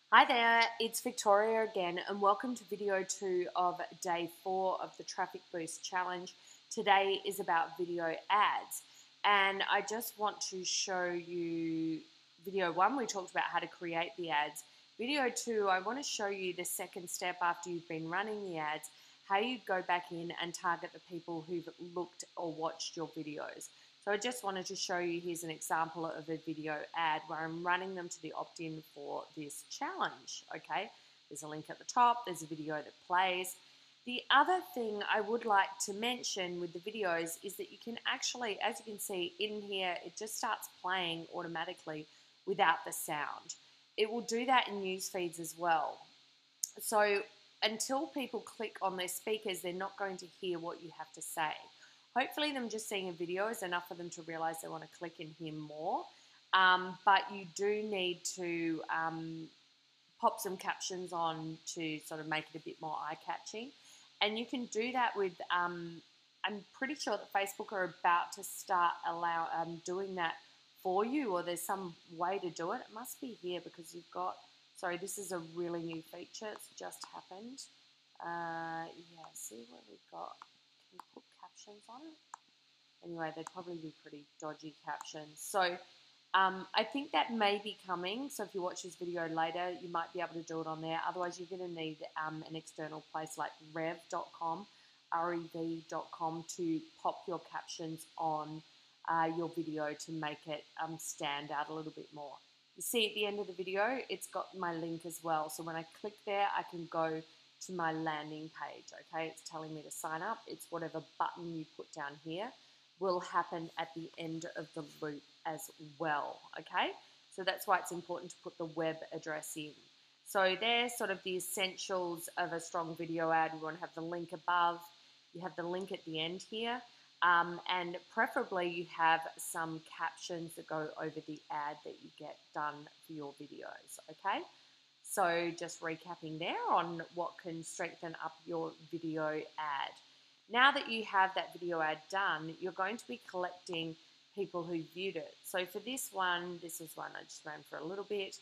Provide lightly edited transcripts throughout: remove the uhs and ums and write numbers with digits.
Hi there, it's Victoria again, and welcome to video 2 of day 4 of the Traffic Boost Challenge. Today is about video ads, and I just want to show you video 1. We talked about how to create the ads. Video 2, I want to show you the second step after you've been running the ads, how you go back in and target the people who've looked or watched your videos. So I just wanted to show you, here's an example of a video ad where I'm running them to the opt-in for this challenge, okay? There's a link at the top, there's a video that plays. The other thing I would like to mention with the videos is that you can actually, as you can see in here, it just starts playing automatically without the sound. It will do that in news feeds as well. So until people click on their speakers, they're not going to hear what you have to say. Hopefully them just seeing a video is enough for them to realize they want to click and hear more. But you do need to pop some captions on to sort of make it a bit more eye-catching. And you can do that with, I'm pretty sure that Facebook are about to start doing that for you, or there's some way to do it. It must be here because you've got, sorry, this is a really new feature. It's just happened. Yeah, see what we've got. Can you put captions on it? Anyway, they'd probably be pretty dodgy captions. So I think that may be coming. So if you watch this video later, you might be able to do it on there. Otherwise, you're going to need an external place like rev.com, rev.com to pop your captions on your video to make it stand out a little bit more. You see at the end of the video, it's got my link as well. So when I click there, I can go to my landing page, okay? It's telling me to sign up. It's whatever button you put down here will happen at the end of the loop as well, okay? So that's why it's important to put the web address in. So there's sort of the essentials of a strong video ad. You want to have the link above, you have the link at the end here, and preferably you have some captions that go over the ad that you get done for your videos, okay? So just recapping there on what can strengthen up your video ad. Now that you have that video ad done, you're going to be collecting people who viewed it. So for this one, this was one I just ran for a little bit.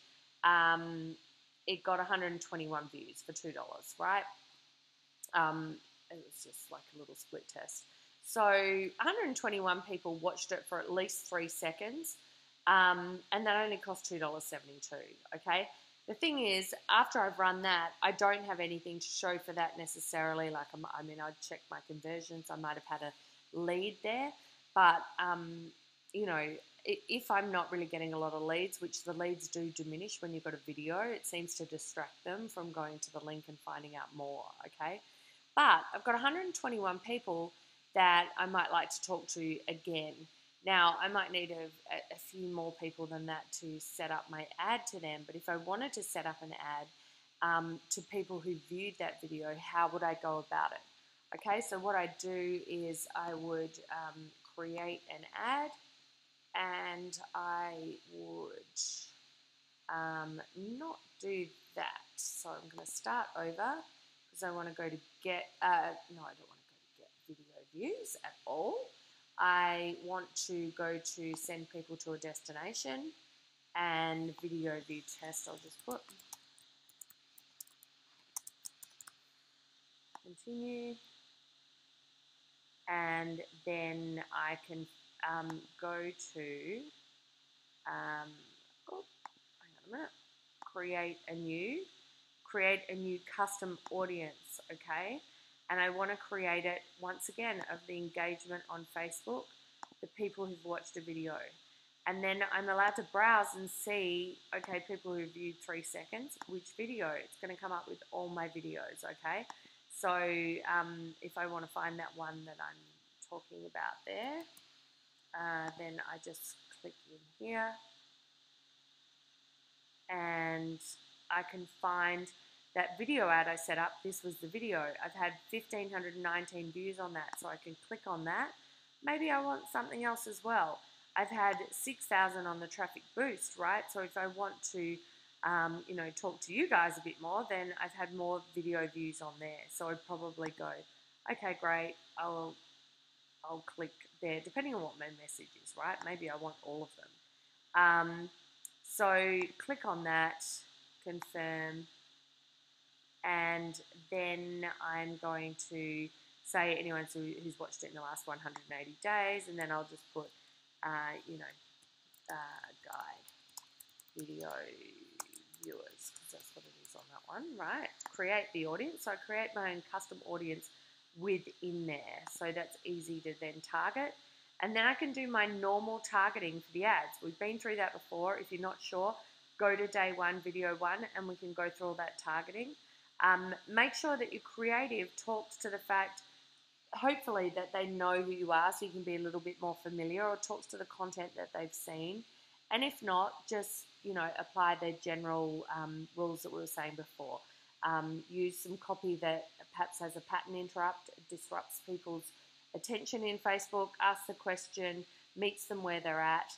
It got 121 views for $2, right? It was just like a little split test. So 121 people watched it for at least 3 seconds, and that only cost $2.72, okay? The thing is, after I've run that, I don't have anything to show for that necessarily. Like, I mean, I'd check my conversions. I might have had a lead there. But, you know, if I'm not really getting a lot of leads, which the leads do diminish when you've got a video, it seems to distract them from going to the link and finding out more, okay? But I've got 121 people that I might like to talk to again. Now, I might need a few more people than that to set up my ad to them, but if I wanted to set up an ad to people who viewed that video, how would I go about it? Okay, so what I do is I would create an ad, and I would not do that. So I'm going to start over because I want to go to get, no, I don't want to go to get video views at all. I want to go to send people to a destination, and video view test, I'll just put continue, and then I can go to, oh, hang on a minute, create a new custom audience, okay? And I want to create it, once again, of the engagement on Facebook, the people who've watched a video. And then I'm allowed to browse and see, okay, people who viewed 3 seconds, which video. It's going to come up with all my videos, okay? So if I want to find that one that I'm talking about there, then I just click in here, and I can find that video ad I set up. This was the video. I've had 1,519 views on that, so I can click on that. Maybe I want something else as well. I've had 6,000 on the traffic boost, right? So if I want to, you know, talk to you guys a bit more, then I've had more video views on there. So I'd probably go, okay, great, I'll click there, depending on what my message is, right? Maybe I want all of them. So click on that, confirm, and then I'm going to say anyone who's watched it in the last 180 days, and then I'll just put, guide video viewers, because that's what it is on that one, right? Create the audience. So I create my own custom audience within there, so that's easy to then target. And then I can do my normal targeting for the ads. We've been through that before. If you're not sure, go to day one, video one, and we can go through all that targeting. Make sure that your creative talks to the fact, hopefully, that they know who you are, so you can be a little bit more familiar, or talks to the content that they've seen. And if not, just, apply the general rules that we were saying before. Use some copy that perhaps has a pattern interrupt, disrupts people's attention in Facebook, ask the question, meets them where they're at,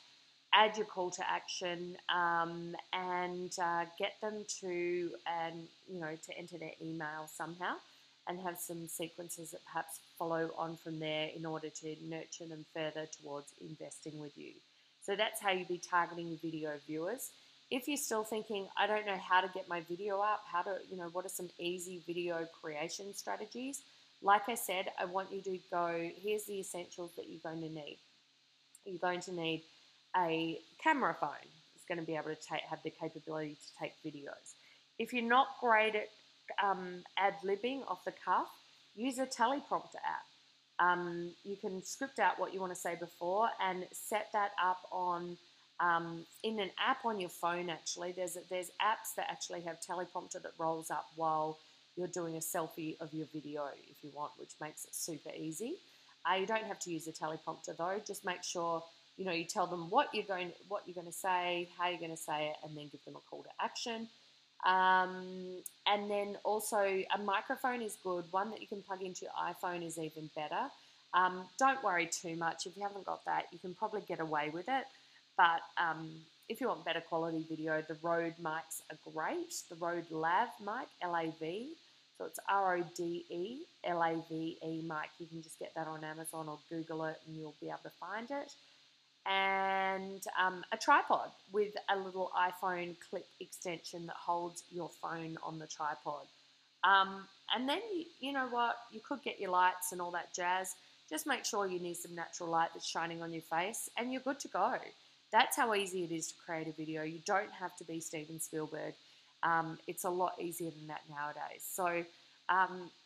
add your call to action, and get them to enter their email somehow, and have some sequences that perhaps follow on from there in order to nurture them further towards investing with you. So that's how you'd be targeting video viewers. If you're still thinking, I don't know how to get my video up, what are some easy video creation strategies? Like I said, I want you to go, here's the essentials that you're going to need. You're going to need a camera phone. It's going to be able to have the capability to take videos. If you're not great at ad-libbing off the cuff, use a teleprompter app. You can script out what you want to say before and set that up on in an app on your phone. Actually, there's apps that actually have teleprompter that rolls up while you're doing a selfie of your video if you want, which makes it super easy. You don't have to use a teleprompter though. Just make sure you tell them what you're going to say, how you're going to say it, and then give them a call to action. And then also a microphone is good. One that you can plug into your iPhone is even better. Don't worry too much. If you haven't got that, you can probably get away with it. But if you want better quality video, the Rode mics are great. The Rode Lav mic, L-A-V. So it's R-O-D-E, L-A-V-E mic. You can just get that on Amazon or Google it and you'll be able to find it. And a tripod with a little iPhone clip extension that holds your phone on the tripod. And then, you know what, you could get your lights and all that jazz. Just make sure you need some natural light that's shining on your face and you're good to go. That's how easy it is to create a video. You don't have to be Steven Spielberg. It's a lot easier than that nowadays. So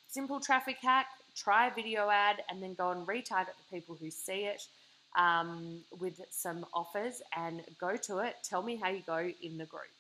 simple traffic hack, try a video ad and then go and retarget the people who see it with some offers and go to it. Tell me how you go in the group.